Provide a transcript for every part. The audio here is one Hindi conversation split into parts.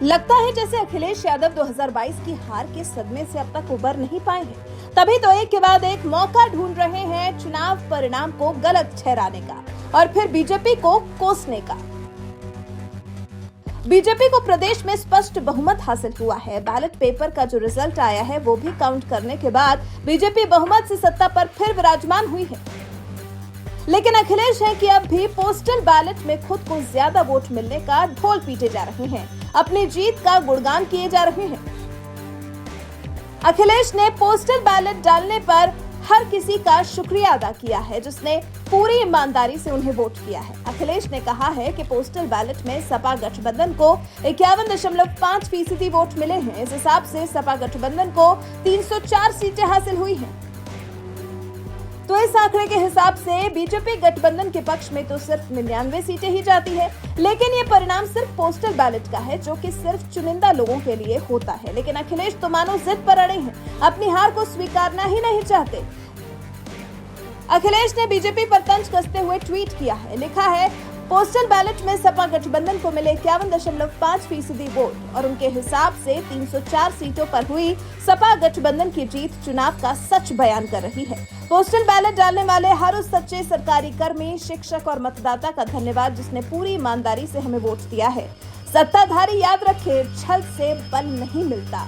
लगता है जैसे अखिलेश यादव 2022 की हार के सदमे से अब तक उबर नहीं पाए हैं, तभी तो एक के बाद एक मौका ढूंढ रहे हैं चुनाव परिणाम को गलत ठहराने का और फिर बीजेपी को कोसने का। बीजेपी को प्रदेश में स्पष्ट बहुमत हासिल हुआ है। बैलेट पेपर का जो रिजल्ट आया है वो भी काउंट करने के बाद बीजेपी बहुमत से सत्ता पर फिर विराजमान हुई है। लेकिन अखिलेश है कि अब भी पोस्टल बैलेट में खुद को ज्यादा वोट मिलने का ढोल पीटे जा रहे हैं, अपनी जीत का गुणगान किए जा रहे हैं। अखिलेश ने पोस्टल बैलेट डालने पर हर किसी का शुक्रिया अदा किया है जिसने पूरी ईमानदारी से उन्हें वोट किया है। अखिलेश ने कहा है कि पोस्टल बैलेट में सपा गठबंधन को 51.5% वोट मिले हैं। इस हिसाब से सपा गठबंधन को 304 सीटें हासिल हुई हैं। तो इस आंकड़े के हिसाब से बीजेपी गठबंधन के पक्ष में तो सिर्फ 99 सीटें ही जाती है। लेकिन ये परिणाम सिर्फ पोस्टल बैलेट का है, जो कि सिर्फ चुनिंदा लोगों के लिए होता है। लेकिन अखिलेश तो मानो जिद पर अड़े हैं, अपनी हार को स्वीकारना ही नहीं चाहते। अखिलेश ने बीजेपी पर तंज कसते हुए ट्वीट किया है, लिखा है, पोस्टल बैलेट में सपा गठबंधन को मिले 51.5% वोट और उनके हिसाब से 304 सीटों पर हुई सपा गठबंधन की जीत चुनाव का सच बयान कर रही है। पोस्टल बैलेट डालने वाले हर उस सच्चे सरकारी कर्मी, शिक्षक और मतदाता का धन्यवाद जिसने पूरी ईमानदारी से हमें वोट दिया है। सत्ताधारी याद रखे, छल से बल नहीं मिलता।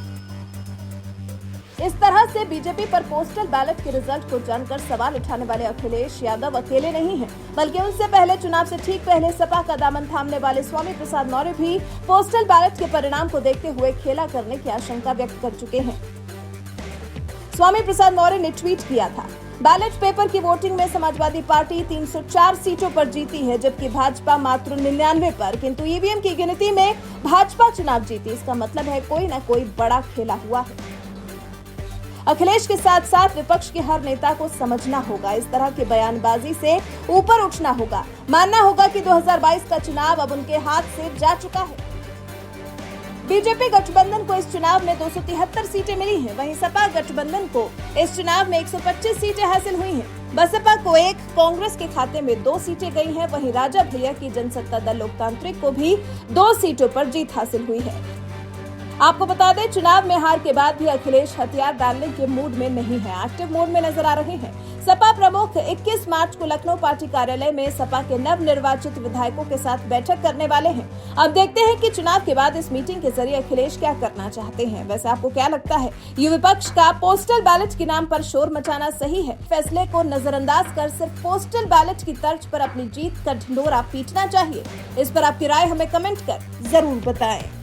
इस तरह से बीजेपी पर पोस्टल बैलेट के रिजल्ट को जानकर सवाल उठाने वाले अखिलेश यादव अकेले नहीं हैं, बल्कि उनसे पहले चुनाव से ठीक पहले सपा का दामन थामने वाले स्वामी प्रसाद मौर्य भी पोस्टल बैलेट के परिणाम को देखते हुए खेला करने की आशंका व्यक्त कर चुके हैं। स्वामी प्रसाद मौर्य ने ट्वीट किया था, बैलेट पेपर की वोटिंग में समाजवादी पार्टी 304 सीटों पर जीती है, जबकि भाजपा मात्र 99 पर, किंतु ईवीएम की गिनती में भाजपा चुनाव जीती। इसका मतलब है कोई न कोई बड़ा खेला हुआ है। अखिलेश के साथ साथ विपक्ष के हर नेता को समझना होगा, इस तरह की बयानबाजी से ऊपर उठना होगा। मानना होगा कि 2022 का चुनाव अब उनके हाथ से जा चुका है। बीजेपी गठबंधन को इस चुनाव में 273 सीटें मिली हैं, वहीं सपा गठबंधन को इस चुनाव में 125 सीटें हासिल हुई हैं। बसपा को 1, कांग्रेस के खाते में 2 सीटें गई हैं, वहीं राजा भैया की जनसत्ता दल लोकतांत्रिक को भी 2 सीटों पर जीत हासिल हुई है। आपको बता दें, चुनाव में हार के बाद भी अखिलेश हथियार डालने के मूड में नहीं है, एक्टिव मोड में नजर आ रहे हैं। सपा प्रमुख 21 मार्च को लखनऊ पार्टी कार्यालय में सपा के नवनिर्वाचित विधायकों के साथ बैठक करने वाले हैं। अब देखते हैं कि चुनाव के बाद इस मीटिंग के जरिए अखिलेश क्या करना चाहते हैं। वैसे आपको क्या लगता है, ये विपक्ष का पोस्टल बैलेट के नाम पर शोर मचाना सही है? फैसले को नजरअंदाज कर सिर्फ पोस्टल बैलेट की तर्ज पर अपनी जीत का ढिंढोरा पीटना चाहिए? इस पर आपकी राय हमें कमेंट कर जरूर बताएं।